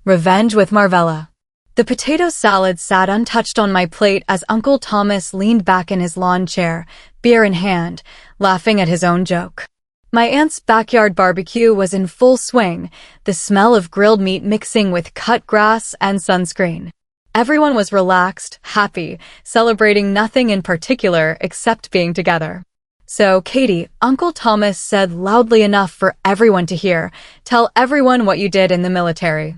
Revenge with Marvella. The potato salad sat untouched on my plate as Uncle Thomas leaned back in his lawn chair, beer in hand, laughing at his own joke. My aunt's backyard barbecue was in full swing, the smell of grilled meat mixing with cut grass and sunscreen. Everyone was relaxed, happy, celebrating nothing in particular except being together. So, Katie, Uncle Thomas said loudly enough for everyone to hear, "Tell everyone what you did in the military.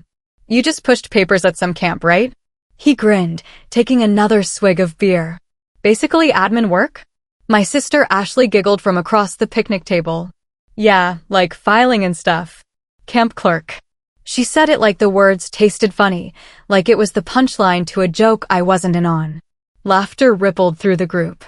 You just pushed papers at some camp, right?" He grinned, taking another swig of beer. "Basically admin work?" My sister Ashley giggled from across the picnic table. "Yeah, like filing and stuff. Camp clerk." She said it like the words tasted funny, like it was the punchline to a joke I wasn't in on. Laughter rippled through the group.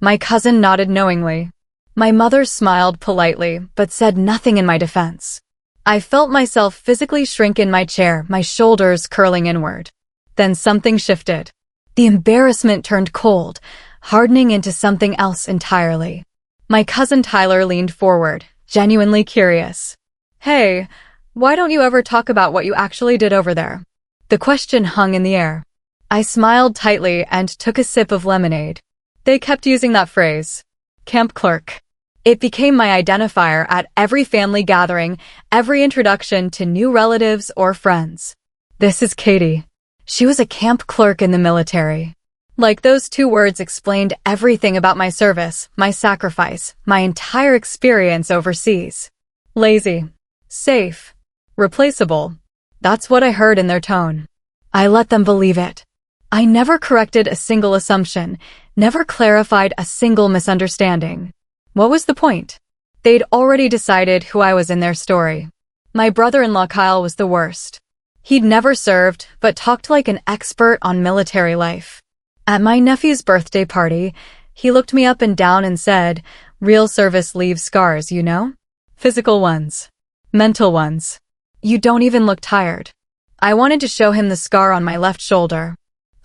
My cousin nodded knowingly. My mother smiled politely, but said nothing in my defense. I felt myself physically shrink in my chair, my shoulders curling inward. Then something shifted. The embarrassment turned cold, hardening into something else entirely. My cousin Tyler leaned forward, genuinely curious. "Hey, why don't you ever talk about what you actually did over there?" The question hung in the air. I smiled tightly and took a sip of lemonade. They kept using that phrase. Camp clerk. It became my identifier at every family gathering, every introduction to new relatives or friends. "This is Katie. She was a camp clerk in the military." Like those two words explained everything about my service, my sacrifice, my entire experience overseas. Lazy. Safe. Replaceable. That's what I heard in their tone. I let them believe it. I never corrected a single assumption, never clarified a single misunderstanding. What was the point? They'd already decided who I was in their story. My brother-in-law Kyle was the worst. He'd never served, but talked like an expert on military life. At my nephew's birthday party, he looked me up and down and said, "Real service leaves scars, you know? Physical ones. Mental ones. You don't even look tired." I wanted to show him the scar on my left shoulder.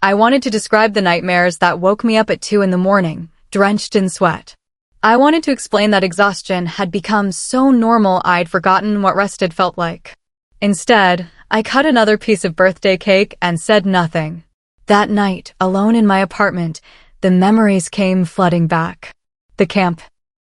I wanted to describe the nightmares that woke me up at 2 in the morning, drenched in sweat. I wanted to explain that exhaustion had become so normal I'd forgotten what rested felt like. Instead, I cut another piece of birthday cake and said nothing. That night, alone in my apartment, the memories came flooding back. The camp.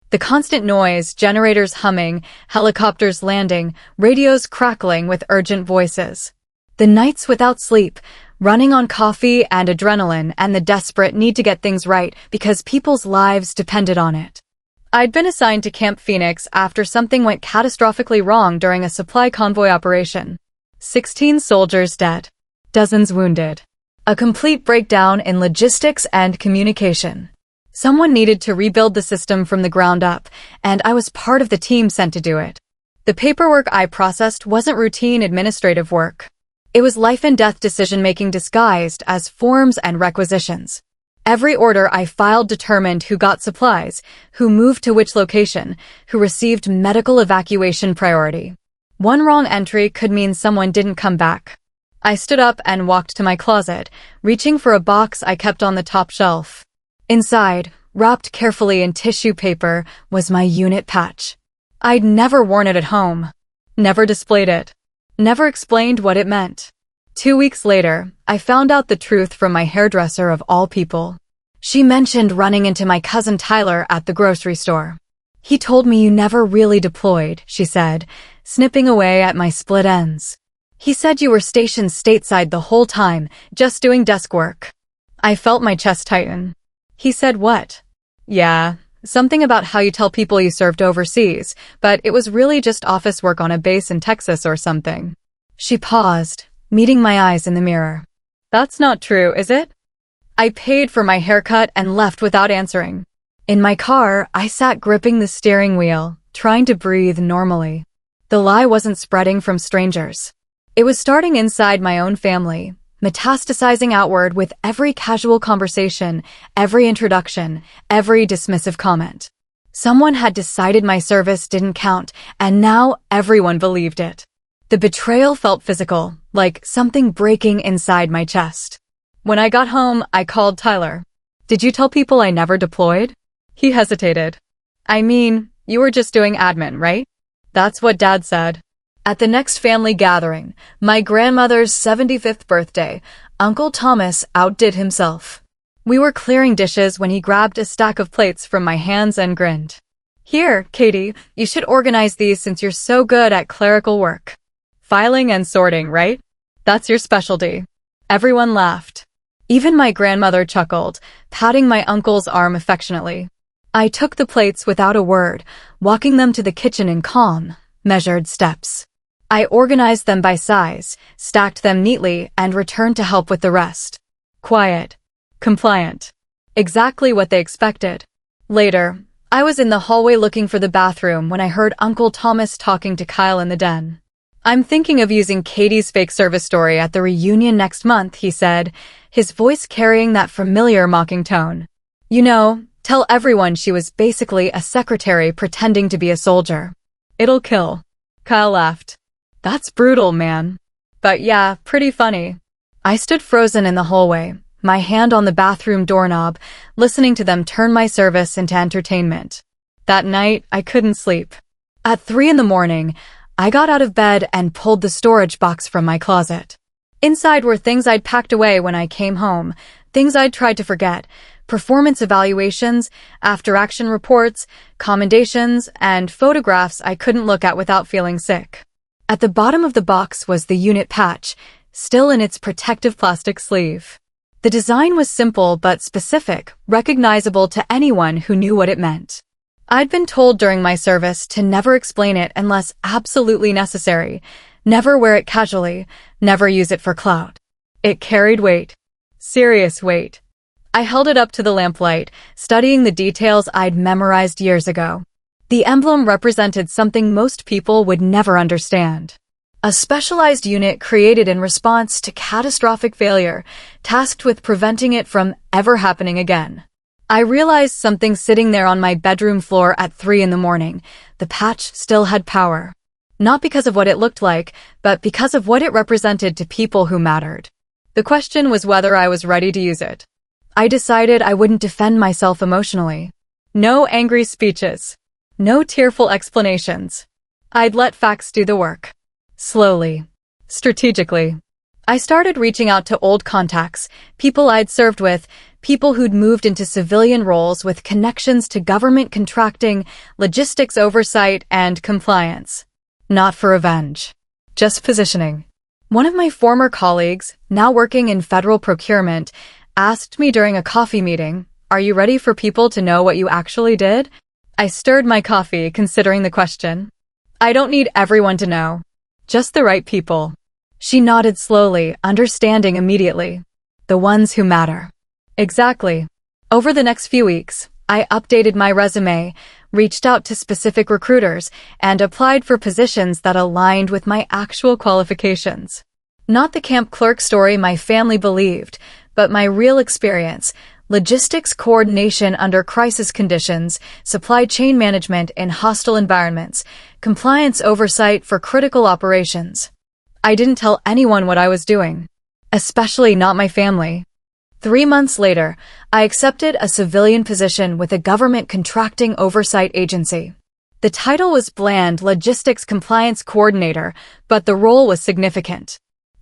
The constant noise, generators humming, helicopters landing, radios crackling with urgent voices. The nights without sleep, running on coffee and adrenaline, and the desperate need to get things right because people's lives depended on it. I'd been assigned to Camp Phoenix after something went catastrophically wrong during a supply convoy operation. 16 soldiers dead. Dozens wounded. A complete breakdown in logistics and communication. Someone needed to rebuild the system from the ground up, and I was part of the team sent to do it. The paperwork I processed wasn't routine administrative work. It was life and death decision-making disguised as forms and requisitions. Every order I filed determined who got supplies, who moved to which location, who received medical evacuation priority. One wrong entry could mean someone didn't come back. I stood up and walked to my closet, reaching for a box I kept on the top shelf. Inside, wrapped carefully in tissue paper, was my unit patch. I'd never worn it at home. Never displayed it. Never explained what it meant. 2 weeks later, I found out the truth from my hairdresser of all people. She mentioned running into my cousin Tyler at the grocery store. "He told me you never really deployed," she said, snipping away at my split ends. "He said you were stationed stateside the whole time, just doing desk work." I felt my chest tighten. He said what? Yeah, something about how you tell people you served overseas, but it was really just office work on a base in Texas or something. She paused, meeting my eyes in the mirror. "That's not true, is it?" I paid for my haircut and left without answering. In my car, I sat gripping the steering wheel, trying to breathe normally. The lie wasn't spreading from strangers. It was starting inside my own family, metastasizing outward with every casual conversation, every introduction, every dismissive comment. Someone had decided my service didn't count, and now everyone believed it. The betrayal felt physical, like something breaking inside my chest. When I got home, I called Tyler. "Did you tell people I never deployed?" He hesitated. "I mean, you were just doing admin, right?" "That's what Dad said." At the next family gathering, my grandmother's 75th birthday, Uncle Thomas outdid himself. We were clearing dishes when he grabbed a stack of plates from my hands and grinned. "Here, Katie, you should organize these since you're so good at clerical work. Filing and sorting, right? That's your specialty." Everyone laughed. Even my grandmother chuckled, patting my uncle's arm affectionately. I took the plates without a word, walking them to the kitchen in calm, measured steps. I organized them by size, stacked them neatly, and returned to help with the rest. Quiet. Compliant. Exactly what they expected. Later, I was in the hallway looking for the bathroom when I heard Uncle Thomas talking to Kyle in the den. "I'm thinking of using Katie's fake service story at the reunion next month," he said, his voice carrying that familiar mocking tone. "You know, tell everyone she was basically a secretary pretending to be a soldier. It'll kill." Kyle laughed. "That's brutal, man. But yeah, pretty funny." I stood frozen in the hallway, my hand on the bathroom doorknob, listening to them turn my service into entertainment. That night, I couldn't sleep. At 3 a.m, I got out of bed and pulled the storage box from my closet. Inside were things I'd packed away when I came home, things I'd tried to forget, performance evaluations, after-action reports, commendations, and photographs I couldn't look at without feeling sick. At the bottom of the box was the unit patch, still in its protective plastic sleeve. The design was simple but specific, recognizable to anyone who knew what it meant. I'd been told during my service to never explain it unless absolutely necessary, never wear it casually, never use it for clout. It carried weight. Serious weight. I held it up to the lamplight, studying the details I'd memorized years ago. The emblem represented something most people would never understand. A specialized unit created in response to catastrophic failure, tasked with preventing it from ever happening again. I realized something sitting there on my bedroom floor at 3 a.m. The patch still had power. Not because of what it looked like, but because of what it represented to people who mattered. The question was whether I was ready to use it. I decided I wouldn't defend myself emotionally. No angry speeches. No tearful explanations. I'd let facts do the work. Slowly. Strategically. I started reaching out to old contacts, people I'd served with, people who'd moved into civilian roles with connections to government contracting, logistics oversight, and compliance. Not for revenge. Just positioning. One of my former colleagues, now working in federal procurement, asked me during a coffee meeting, "Are you ready for people to know what you actually did?" I stirred my coffee, considering the question. "I don't need everyone to know. Just the right people." She nodded slowly, understanding immediately. The ones who matter. Exactly. Over the next few weeks, I updated my resume, reached out to specific recruiters, and applied for positions that aligned with my actual qualifications. Not the camp clerk story my family believed, but my real experience: logistics coordination under crisis conditions, supply chain management in hostile environments, compliance oversight for critical operations. I didn't tell anyone what I was doing, especially not my family. 3 months later, I accepted a civilian position with a government contracting oversight agency. The title was Bland Logistics Compliance Coordinator, but the role was significant.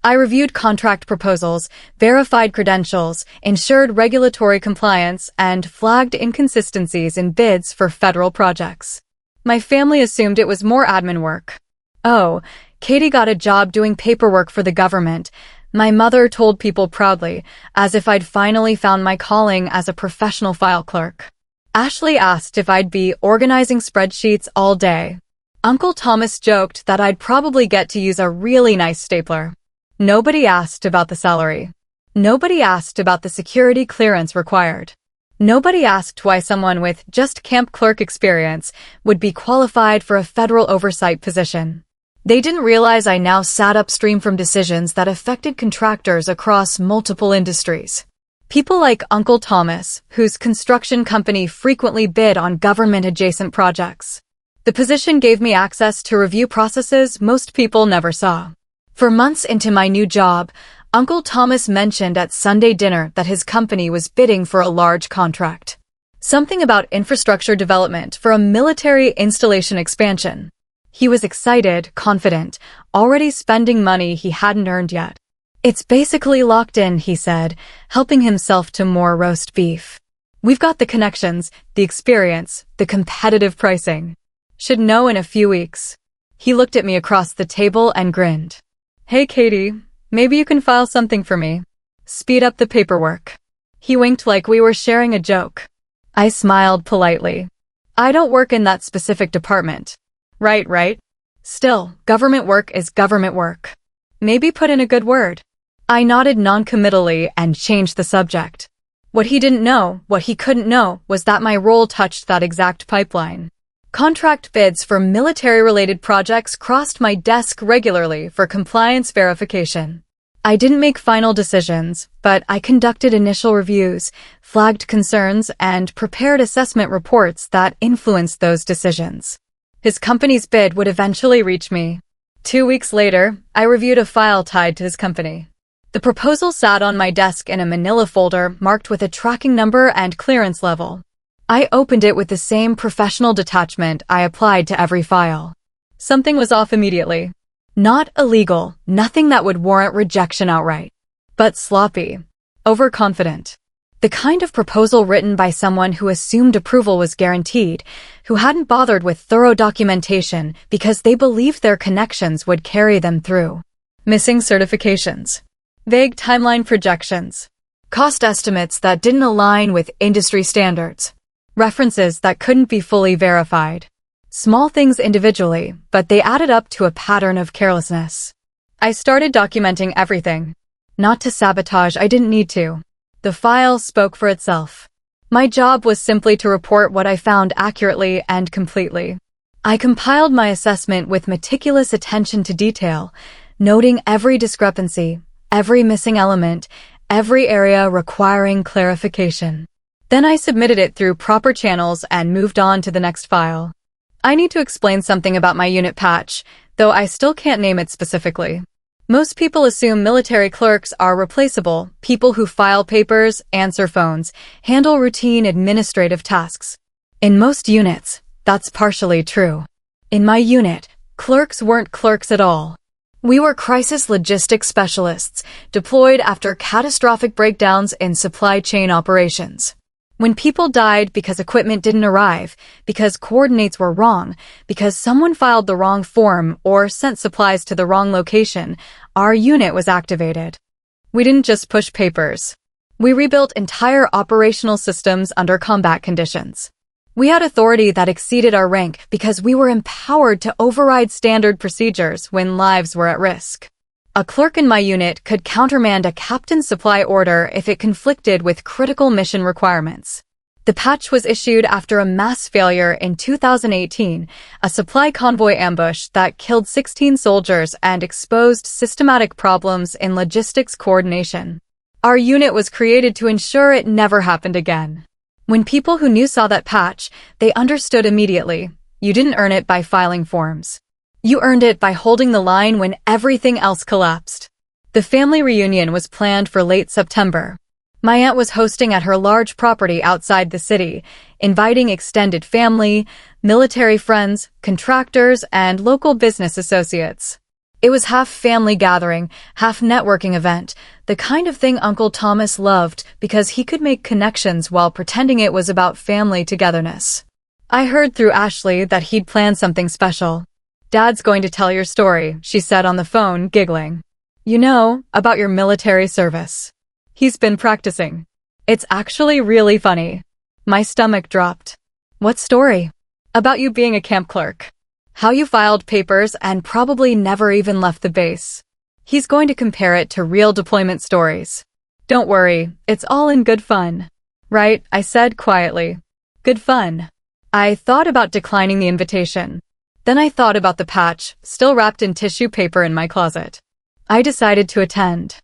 I reviewed contract proposals, verified credentials, ensured regulatory compliance, and flagged inconsistencies in bids for federal projects. My family assumed it was more admin work. "Oh, Katie got a job doing paperwork for the government," my mother told people proudly, as if I'd finally found my calling as a professional file clerk. Ashley asked if I'd be organizing spreadsheets all day. Uncle Thomas joked that I'd probably get to use a really nice stapler. Nobody asked about the salary. Nobody asked about the security clearance required. Nobody asked why someone with just camp clerk experience would be qualified for a federal oversight position. They didn't realize I now sat upstream from decisions that affected contractors across multiple industries. People like Uncle Thomas, whose construction company frequently bid on government-adjacent projects. The position gave me access to review processes most people never saw. For months into my new job, Uncle Thomas mentioned at Sunday dinner that his company was bidding for a large contract. Something about infrastructure development for a military installation expansion. He was excited, confident, already spending money he hadn't earned yet. "It's basically locked in," he said, helping himself to more roast beef. "We've got the connections, the experience, the competitive pricing. Should know in a few weeks." He looked at me across the table and grinned. "Hey, Katie, maybe you can file something for me. Speed up the paperwork." He winked like we were sharing a joke. I smiled politely. "I don't work in that specific department." Right. Still, government work is government work. Maybe put in a good word." I nodded non-committally and changed the subject. What he didn't know, what he couldn't know, was that my role touched that exact pipeline. Contract bids for military-related projects crossed my desk regularly for compliance verification. I didn't make final decisions, but I conducted initial reviews, flagged concerns, and prepared assessment reports that influenced those decisions. His company's bid would eventually reach me. 2 weeks later, I reviewed a file tied to his company. The proposal sat on my desk in a manila folder marked with a tracking number and clearance level. I opened it with the same professional detachment I applied to every file. Something was off immediately. Not illegal, nothing that would warrant rejection outright. But sloppy. Overconfident. The kind of proposal written by someone who assumed approval was guaranteed, who hadn't bothered with thorough documentation because they believed their connections would carry them through. Missing certifications. Vague timeline projections. Cost estimates that didn't align with industry standards. References that couldn't be fully verified. Small things individually, but they added up to a pattern of carelessness. I started documenting everything. Not to sabotage, I didn't need to. The file spoke for itself. My job was simply to report what I found accurately and completely. I compiled my assessment with meticulous attention to detail, noting every discrepancy, every missing element, every area requiring clarification. Then I submitted it through proper channels and moved on to the next file. I need to explain something about my unit patch, though I still can't name it specifically. Most people assume military clerks are replaceable, people who file papers, answer phones, handle routine administrative tasks. In most units, that's partially true. In my unit, clerks weren't clerks at all. We were crisis logistics specialists, deployed after catastrophic breakdowns in supply chain operations. When people died because equipment didn't arrive, because coordinates were wrong, because someone filed the wrong form or sent supplies to the wrong location, our unit was activated. We didn't just push papers. We rebuilt entire operational systems under combat conditions. We had authority that exceeded our rank because we were empowered to override standard procedures when lives were at risk. A clerk in my unit could countermand a captain's supply order if it conflicted with critical mission requirements. The patch was issued after a mass failure in 2018, a supply convoy ambush that killed 16 soldiers and exposed systematic problems in logistics coordination. Our unit was created to ensure it never happened again. When people who knew saw that patch, they understood immediately. You didn't earn it by filing forms. You earned it by holding the line when everything else collapsed. The family reunion was planned for late September. My aunt was hosting at her large property outside the city, inviting extended family, military friends, contractors, and local business associates. It was half family gathering, half networking event, the kind of thing Uncle Thomas loved because he could make connections while pretending it was about family togetherness. I heard through Ashley that he'd planned something special. "Dad's going to tell your story," she said on the phone, giggling. "You know, about your military service. He's been practicing. It's actually really funny." My stomach dropped. "What story?" "About you being a camp clerk. How you filed papers and probably never even left the base. He's going to compare it to real deployment stories." "Don't worry, it's all in good fun." "Right," I said quietly. "Good fun." I thought about declining the invitation. Then I thought about the patch, still wrapped in tissue paper in my closet. I decided to attend.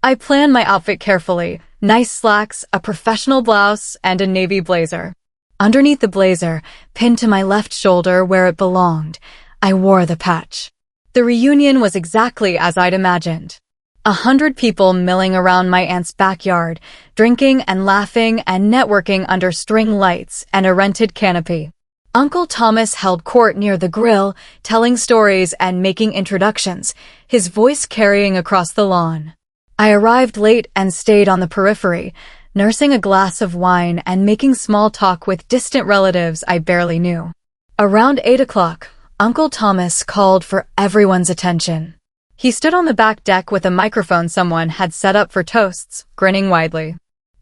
I planned my outfit carefully, nice slacks, a professional blouse, and a navy blazer. Underneath the blazer, pinned to my left shoulder where it belonged, I wore the patch. The reunion was exactly as I'd imagined. 100 people milling around my aunt's backyard, drinking and laughing and networking under string lights and a rented canopy. Uncle Thomas held court near the grill, telling stories and making introductions, his voice carrying across the lawn. I arrived late and stayed on the periphery, nursing a glass of wine and making small talk with distant relatives I barely knew. Around 8 o'clock, Uncle Thomas called for everyone's attention. He stood on the back deck with a microphone someone had set up for toasts, grinning widely.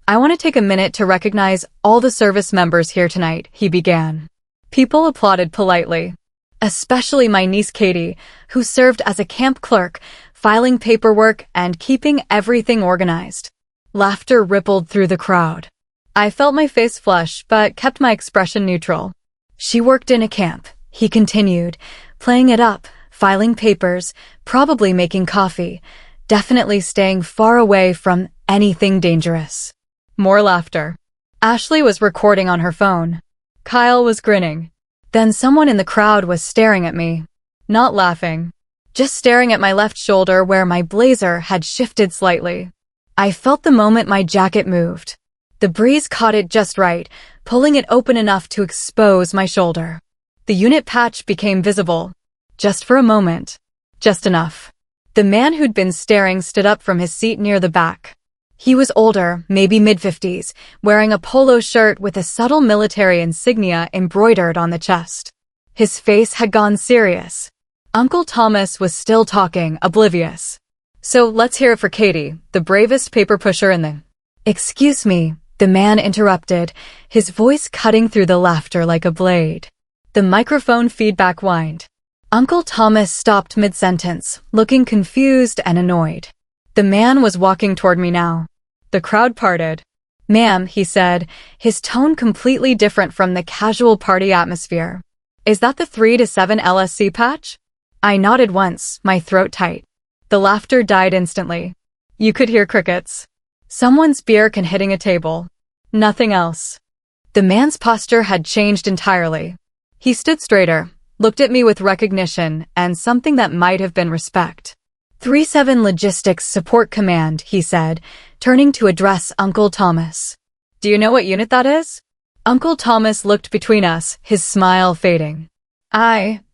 "I want to take a minute to recognize all the service members here tonight," he began. People applauded politely, especially my niece Katie, who served as a camp clerk, filing paperwork and keeping everything organized. Laughter rippled through the crowd. I felt my face flush, but kept my expression neutral. "She worked in a camp," he continued, playing it up, filing papers, probably making coffee, definitely staying far away from anything dangerous. More laughter. Ashley was recording on her phone. Kyle was grinning. Then someone in the crowd was staring at me. Not laughing. Just staring at my left shoulder where my blazer had shifted slightly. I felt the moment my jacket moved. The breeze caught it just right, pulling it open enough to expose my shoulder. The unit patch became visible. Just for a moment. Just enough. The man who'd been staring stood up from his seat near the back. He was older, maybe mid-50s, wearing a polo shirt with a subtle military insignia embroidered on the chest. His face had gone serious. Uncle Thomas was still talking, oblivious. "So let's hear it for Katie, the bravest paper pusher in the—" "Excuse me," the man interrupted, his voice cutting through the laughter like a blade. The microphone feedback whined. Uncle Thomas stopped mid-sentence, looking confused and annoyed. The man was walking toward me now. The crowd parted. "Ma'am," he said, his tone completely different from the casual party atmosphere. "Is that the 3 to 7 LSC patch?" I nodded once, my throat tight. The laughter died instantly. You could hear crickets. Someone's beer can hitting a table. Nothing else. The man's posture had changed entirely. He stood straighter, looked at me with recognition and something that might have been respect. 3-7 Logistics Support Command, he said, turning to address Uncle Thomas. "Do you know what unit that is?" Uncle Thomas looked between us, his smile fading.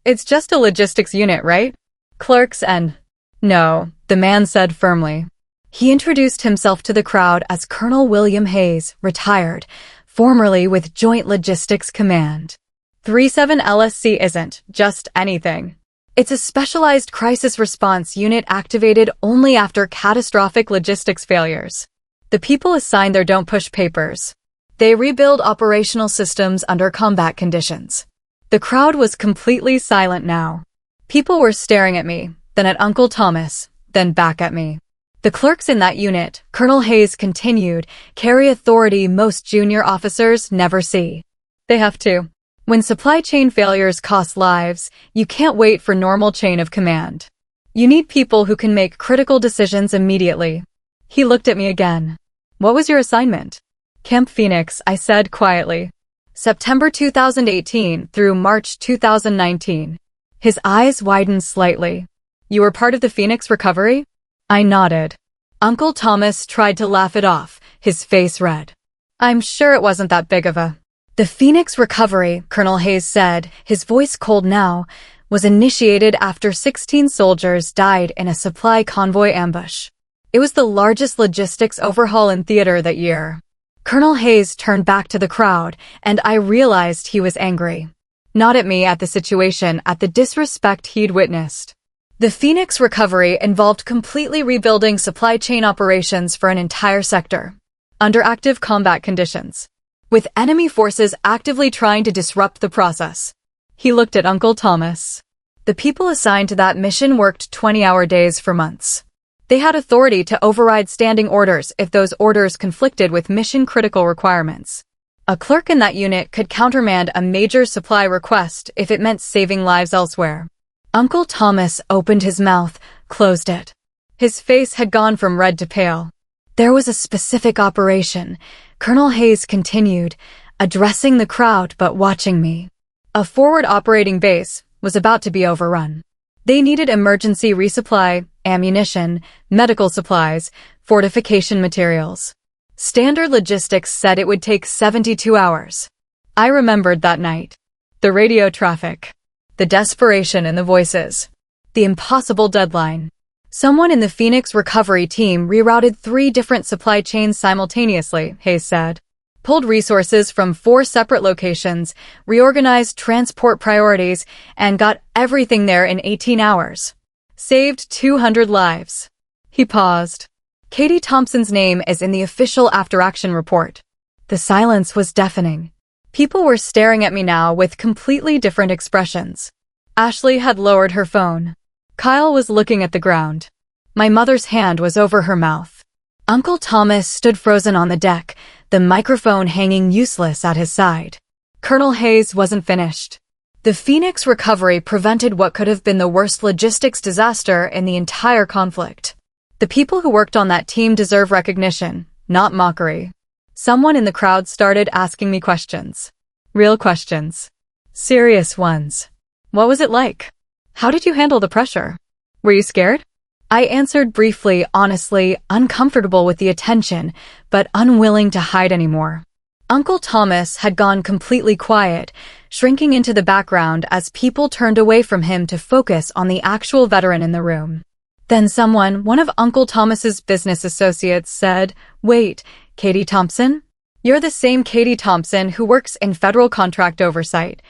It's just a logistics unit, right? Clerks and—" "No," the man said firmly. He introduced himself to the crowd as Colonel William Hayes, retired, formerly with Joint Logistics Command. 3-7 LSC isn't just anything. It's a specialized crisis response unit activated only after catastrophic logistics failures. The people assigned there don't push papers. They rebuild operational systems under combat conditions. The crowd was completely silent now. People were staring at me, then at Uncle Thomas, then back at me. "The clerks in that unit," Colonel Hayes continued, "carry authority most junior officers never see. They have to. When supply chain failures cost lives, you can't wait for normal chain of command. You need people who can make critical decisions immediately." He looked at me again. "What was your assignment?" "Camp Phoenix," I said quietly. "September 2018 through March 2019. His eyes widened slightly. "You were part of the Phoenix recovery?" I nodded. Uncle Thomas tried to laugh it off, his face red. "I'm sure it wasn't that big of a—" "The Phoenix recovery," Colonel Hayes said, his voice cold now, "was initiated after 16 soldiers died in a supply convoy ambush. It was the largest logistics overhaul in theater that year." Colonel Hayes turned back to the crowd, and I realized he was angry. Not at me, at the situation, at the disrespect he'd witnessed. The Phoenix recovery involved completely rebuilding supply chain operations for an entire sector, under active combat conditions, with enemy forces actively trying to disrupt the process. He looked at Uncle Thomas. The people assigned to that mission worked 20-hour days for months. They had authority to override standing orders if those orders conflicted with mission-critical requirements. A clerk in that unit could countermand a major supply request if it meant saving lives elsewhere. Uncle Thomas opened his mouth, closed it. His face had gone from red to pale. "There was a specific operation," Colonel Hayes continued, addressing the crowd but watching me. A forward operating base was about to be overrun. They needed emergency resupply, ammunition, medical supplies, fortification materials. Standard logistics said it would take 72 hours. I remembered that night. The radio traffic. The desperation in the voices. The impossible deadline. Someone in the Phoenix recovery team rerouted 3 different supply chains simultaneously, Hayes said. Pulled resources from 4 separate locations, reorganized transport priorities, and got everything there in 18 hours. Saved 200 lives. He paused. Katie Thompson's name is in the official after-action report. The silence was deafening. People were staring at me now with completely different expressions. Ashley had lowered her phone. Kyle was looking at the ground. My mother's hand was over her mouth. Uncle Thomas stood frozen on the deck, the microphone hanging useless at his side. Colonel Hayes wasn't finished. The Phoenix recovery prevented what could have been the worst logistics disaster in the entire conflict. The people who worked on that team deserve recognition, not mockery. Someone in the crowd started asking me questions. Real questions. Serious ones. What was it like? How did you handle the pressure? Were you scared? I answered briefly, honestly, uncomfortable with the attention, but unwilling to hide anymore. Uncle Thomas had gone completely quiet, shrinking into the background as people turned away from him to focus on the actual veteran in the room. Then someone, one of Uncle Thomas's business associates, said, "Wait, Katie Thompson? You're the same Katie Thompson who works in federal contract oversight."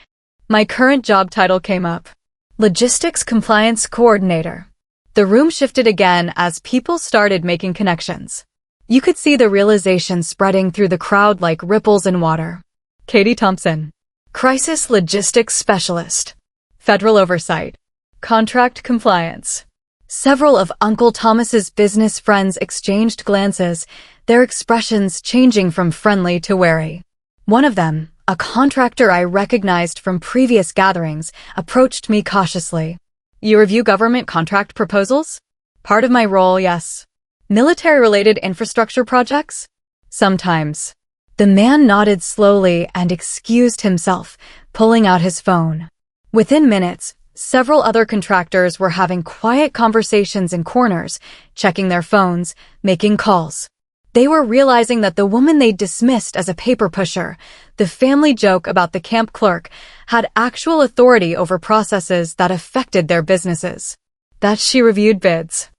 My current job title came up. Logistics Compliance Coordinator. The room shifted again as people started making connections. You could see the realization spreading through the crowd like ripples in water. Katie Thompson. Crisis Logistics Specialist. Federal Oversight. Contract Compliance. Several of Uncle Thomas's business friends exchanged glances, their expressions changing from friendly to wary. One of them, a contractor I recognized from previous gatherings, approached me cautiously. "You review government contract proposals?" "Part of my role, yes." "Military-related infrastructure projects?" "Sometimes." The man nodded slowly and excused himself, pulling out his phone. Within minutes, several other contractors were having quiet conversations in corners, checking their phones, making calls. They were realizing that the woman they dismissed as a paper pusher, the family joke about the camp clerk, had actual authority over processes that affected their businesses. That she reviewed bids.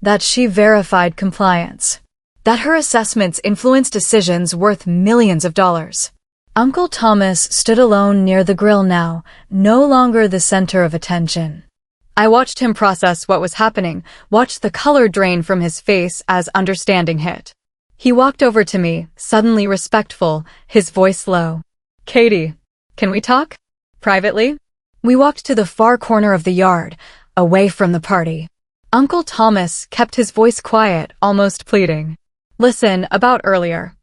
That she verified compliance. That her assessments influenced decisions worth millions of dollars. Uncle Thomas stood alone near the grill now, no longer the center of attention. I watched him process what was happening, watched the color drain from his face as understanding hit. He walked over to me, suddenly respectful, his voice low. "Katie, can we talk? Privately?" We walked to the far corner of the yard, away from the party. Uncle Thomas kept his voice quiet, almost pleading. "Listen, about earlier.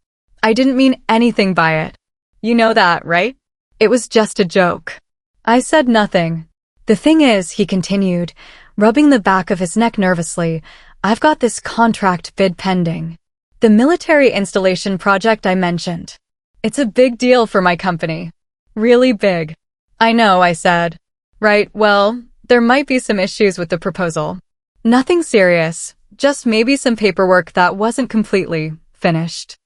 I didn't mean anything by it. You know that, right? It was just a joke." I said nothing. "The thing is," he continued, rubbing the back of his neck nervously, "I've got this contract bid pending. The military installation project I mentioned. It's a big deal for my company. Really big." "I know," I said. "Right, well, there might be some issues with the proposal. Nothing serious, just maybe some paperwork that wasn't completely finished.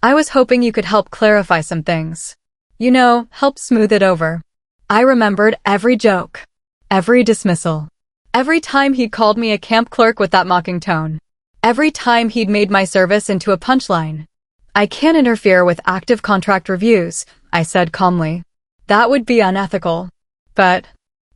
I was hoping you could help clarify some things. You know, help smooth it over." I remembered every joke, every dismissal, every time he'd called me a camp clerk with that mocking tone. Every time he'd made my service into a punchline. "I can't interfere with active contract reviews," I said calmly. "That would be unethical. But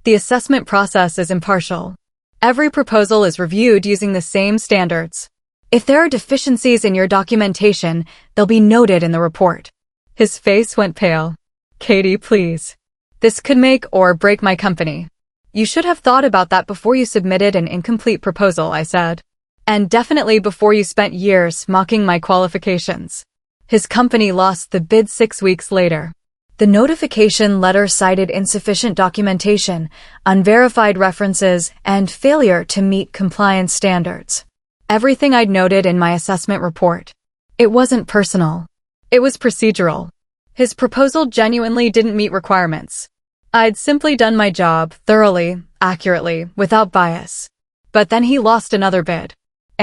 the assessment process is impartial. Every proposal is reviewed using the same standards. If there are deficiencies in your documentation, they'll be noted in the report." His face went pale. "Katie, please. This could make or break my company. You should have thought about that before you submitted an incomplete proposal," I said. "And definitely before you spent years mocking my qualifications." His company lost the bid 6 weeks later. The notification letter cited insufficient documentation, unverified references, and failure to meet compliance standards. Everything I'd noted in my assessment report. It wasn't personal. It was procedural. His proposal genuinely didn't meet requirements. I'd simply done my job thoroughly, accurately, without bias. But then he lost another bid.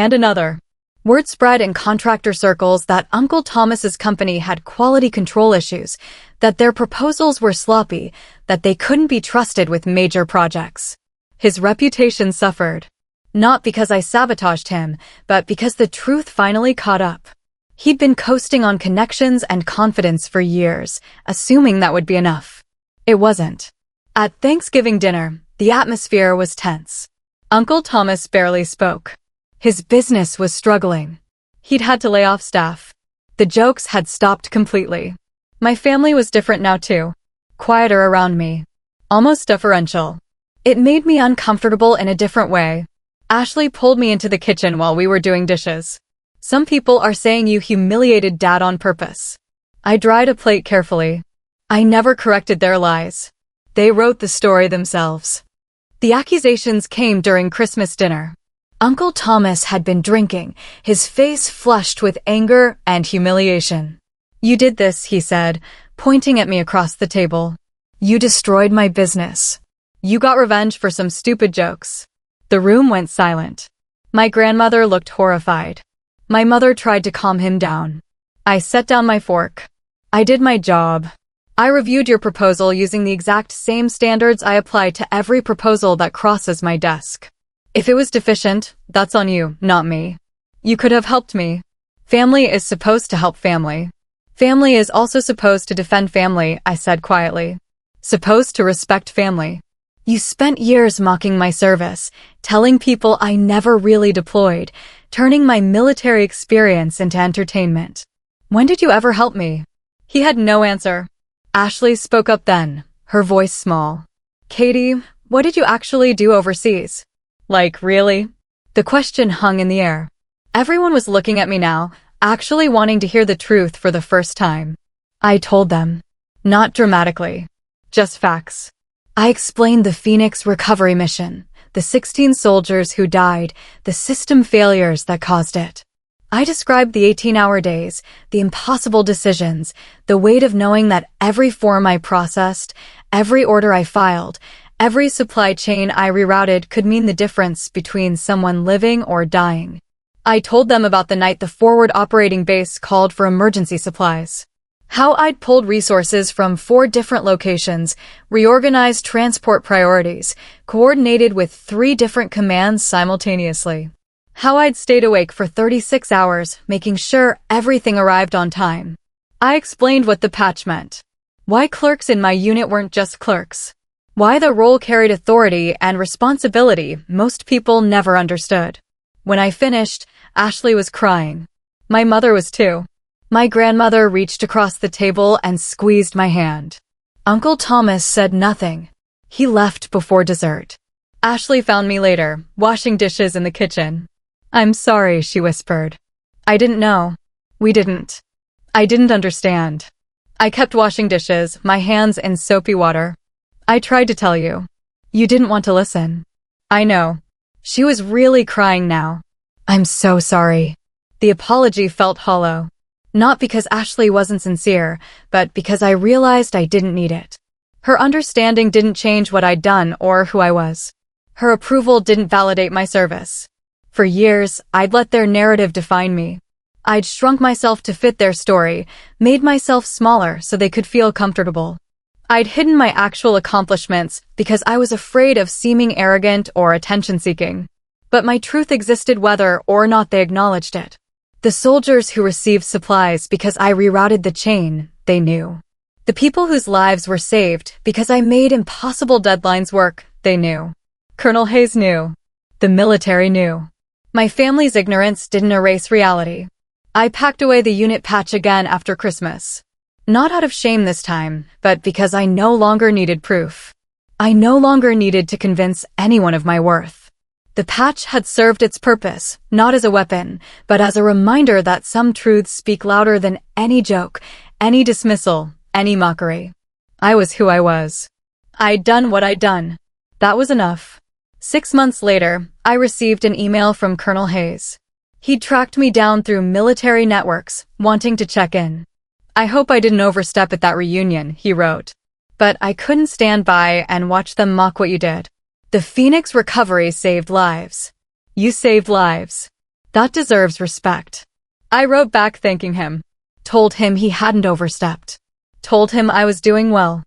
And another. Word spread in contractor circles that Uncle Thomas's company had quality control issues, that their proposals were sloppy, that they couldn't be trusted with major projects. His reputation suffered. Not because I sabotaged him, but because the truth finally caught up. He'd been coasting on connections and confidence for years, assuming that would be enough. It wasn't. At Thanksgiving dinner, the atmosphere was tense. Uncle Thomas barely spoke. His business was struggling. He'd had to lay off staff. The jokes had stopped completely. My family was different now too. Quieter around me. Almost deferential. It made me uncomfortable in a different way. Ashley pulled me into the kitchen while we were doing dishes. Some people are saying you humiliated Dad on purpose. I dried a plate carefully. I never corrected their lies. They wrote the story themselves. The accusations came during Christmas dinner. Uncle Thomas had been drinking, his face flushed with anger and humiliation. You did this, he said, pointing at me across the table. You destroyed my business. You got revenge for some stupid jokes. The room went silent. My grandmother looked horrified. My mother tried to calm him down. I set down my fork. I did my job. I reviewed your proposal using the exact same standards I apply to every proposal that crosses my desk. If it was deficient, that's on you, not me. You could have helped me. Family is supposed to help family. Family is also supposed to defend family, I said quietly. Supposed to respect family. You spent years mocking my service, telling people I never really deployed, turning my military experience into entertainment. When did you ever help me? He had no answer. Ashley spoke up then, her voice small. Katie, what did you actually do overseas? Like, really? The question hung in the air. Everyone was looking at me now, actually wanting to hear the truth for the first time. I told them. Not dramatically. Just facts. I explained the Phoenix recovery mission, the 16 soldiers who died, the system failures that caused it. I described the 18-hour days, the impossible decisions, the weight of knowing that every form I processed, every order I filed, every supply chain I rerouted could mean the difference between someone living or dying. I told them about the night the forward operating base called for emergency supplies. How I'd pulled resources from 4 different locations, reorganized transport priorities, coordinated with 3 different commands simultaneously. How I'd stayed awake for 36 hours, making sure everything arrived on time. I explained what the patch meant. Why clerks in my unit weren't just clerks. Why the role carried authority and responsibility most people never understood. When I finished, Ashley was crying. My mother was too. My grandmother reached across the table and squeezed my hand. Uncle Thomas said nothing. He left before dessert. Ashley found me later, washing dishes in the kitchen. I'm sorry, she whispered. I didn't know. We didn't. I didn't understand. I kept washing dishes, my hands in soapy water. I tried to tell you. You didn't want to listen. I know. She was really crying now. I'm so sorry. The apology felt hollow. Not because Ashley wasn't sincere, but because I realized I didn't need it. Her understanding didn't change what I'd done or who I was. Her approval didn't validate my service. For years, I'd let their narrative define me. I'd shrunk myself to fit their story, made myself smaller so they could feel comfortable. I'd hidden my actual accomplishments because I was afraid of seeming arrogant or attention-seeking. But my truth existed whether or not they acknowledged it. The soldiers who received supplies because I rerouted the chain, they knew. The people whose lives were saved because I made impossible deadlines work, they knew. Colonel Hayes knew. The military knew. My family's ignorance didn't erase reality. I packed away the unit patch again after Christmas. Not out of shame this time, but because I no longer needed proof. I no longer needed to convince anyone of my worth. The patch had served its purpose, not as a weapon, but as a reminder that some truths speak louder than any joke, any dismissal, any mockery. I was who I was. I'd done what I'd done. That was enough. 6 months later, I received an email from Colonel Hayes. He'd tracked me down through military networks, wanting to check in. I hope I didn't overstep at that reunion, he wrote. But I couldn't stand by and watch them mock what you did. The Phoenix recovery saved lives. You saved lives. That deserves respect. I wrote back thanking him. Told him he hadn't overstepped. Told him I was doing well.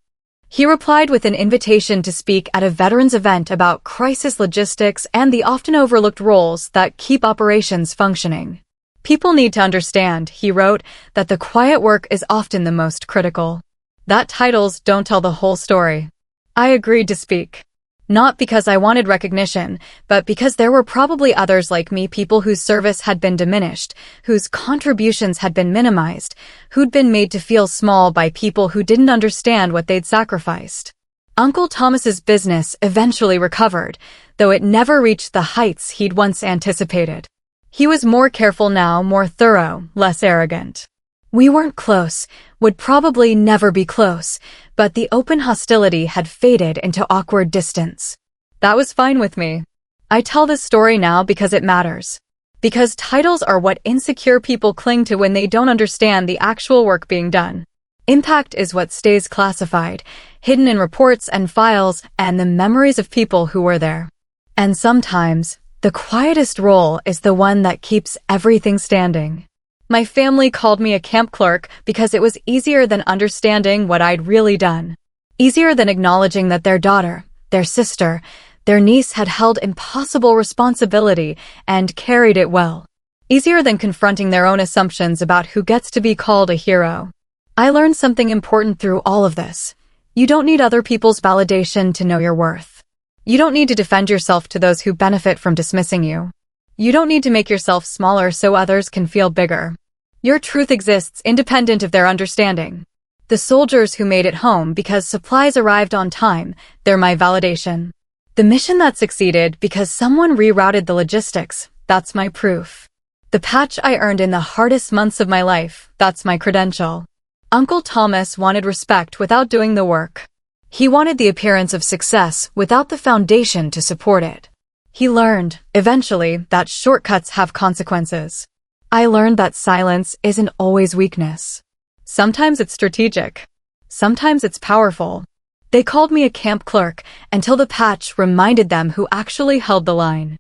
He replied with an invitation to speak at a veterans event about crisis logistics and the often overlooked roles that keep operations functioning. People need to understand, he wrote, that the quiet work is often the most critical. That titles don't tell the whole story. I agreed to speak. Not because I wanted recognition, but because there were probably others like me, people whose service had been diminished, whose contributions had been minimized, who'd been made to feel small by people who didn't understand what they'd sacrificed. Uncle Thomas's business eventually recovered, though it never reached the heights he'd once anticipated. He was more careful now, more thorough, less arrogant. We weren't close, would probably never be close, but the open hostility had faded into awkward distance. That was fine with me. I tell this story now because it matters. Because titles are what insecure people cling to when they don't understand the actual work being done. Impact is what stays classified, hidden in reports and files and the memories of people who were there. And sometimes, the quietest role is the one that keeps everything standing. My family called me a camp clerk because it was easier than understanding what I'd really done. Easier than acknowledging that their daughter, their sister, their niece had held impossible responsibility and carried it well. Easier than confronting their own assumptions about who gets to be called a hero. I learned something important through all of this. You don't need other people's validation to know your worth. You don't need to defend yourself to those who benefit from dismissing you. You don't need to make yourself smaller so others can feel bigger. Your truth exists independent of their understanding. The soldiers who made it home because supplies arrived on time, they're my validation. The mission that succeeded because someone rerouted the logistics, that's my proof. The patch I earned in the hardest months of my life, that's my credential. Uncle Thomas wanted respect without doing the work. He wanted the appearance of success without the foundation to support it. He learned, eventually, that shortcuts have consequences. I learned that silence isn't always weakness. Sometimes it's strategic. Sometimes it's powerful. They called me a camp clerk until the patch reminded them who actually held the line.